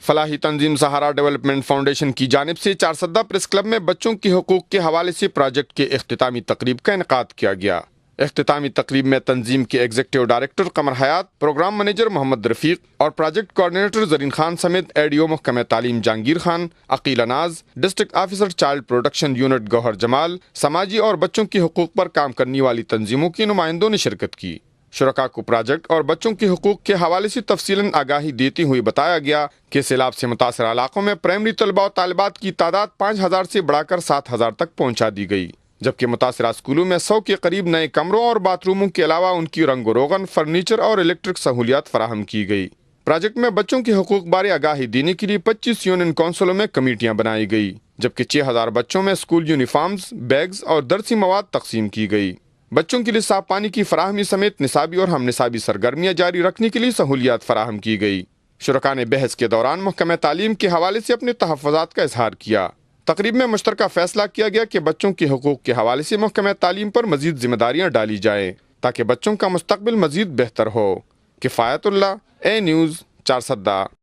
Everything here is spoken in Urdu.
فلاحی تنظیم سہارا ڈیولپمنٹ فاؤنڈیشن کی جانب سے چارسدہ پریس کلب میں بچوں کے حقوق کے حوالے سے پروجیکٹ کے اختتامی تقریب کا انعقاد کیا گیا۔ اختتامی تقریب میں تنظیم کے ایگزیکٹو ڈائریکٹر قمر حیات، پروگرام منیجر محمد رفیق اور پروجیکٹ کوآرڈینیٹر زرین خان سمیت ایڈیو محکمہ تعلیم Jahangir Khan, Aqeel Anaz, district officer child protection unit Gohar Jamal, سماجی اور بچوں کے حقوق پر کام کرنے والی تنظیموں کے نمائندوں نے شرکت کی۔ شرکاء کو پروجیکٹ اور بچوں کے حقوق کے حوالے سے تفصیلاً آگاہی دیتے ہوئے بتایا گیا کہ سیلاب سے متاثرہ علاقوں میں پرائمری طلباء و طالبات کی تعداد 5000 سے بڑھا کر 7000 تک پہنچا دی گئی، جبکہ متاثرہ اسکولوں میں 100 کے قریب نئے کمروں اور باتھ روموں کے علاوہ ان کی رنگ و روغن، فرنیچر اور الیکٹرک سہولیات فراہم کی گئی۔ پروجیکٹ میں بچوں کے حقوق بارے آگاہی دینے کے لیے 25 یونین کونسلوں میں کمیٹیاں بنائی گئی، جبکہ 6000 بچوں میں اسکول یونیفارمز، بیگز اور درسی مواد تقسیم کی گئی۔ بچوں کے لیے صاف پانی کی فراہمی سمیت نصابی اور ہم نصابی سرگرمیاں جاری رکھنے کے لیے سہولیات فراہم کی گئی۔ شرکاء نے بحث کے دوران محکمہ تعلیم کے حوالے سے اپنے تحفظات کا اظہار کیا۔ تقریب میں مشترکہ فیصلہ کیا گیا کہ بچوں کے حقوق کے حوالے سے محکمہ تعلیم پر مزید ذمہ داریاں ڈالی جائیں تاکہ بچوں کا مستقبل مزید بہتر ہو۔ کفایت اللہ، اے نیوز، چارسدہ۔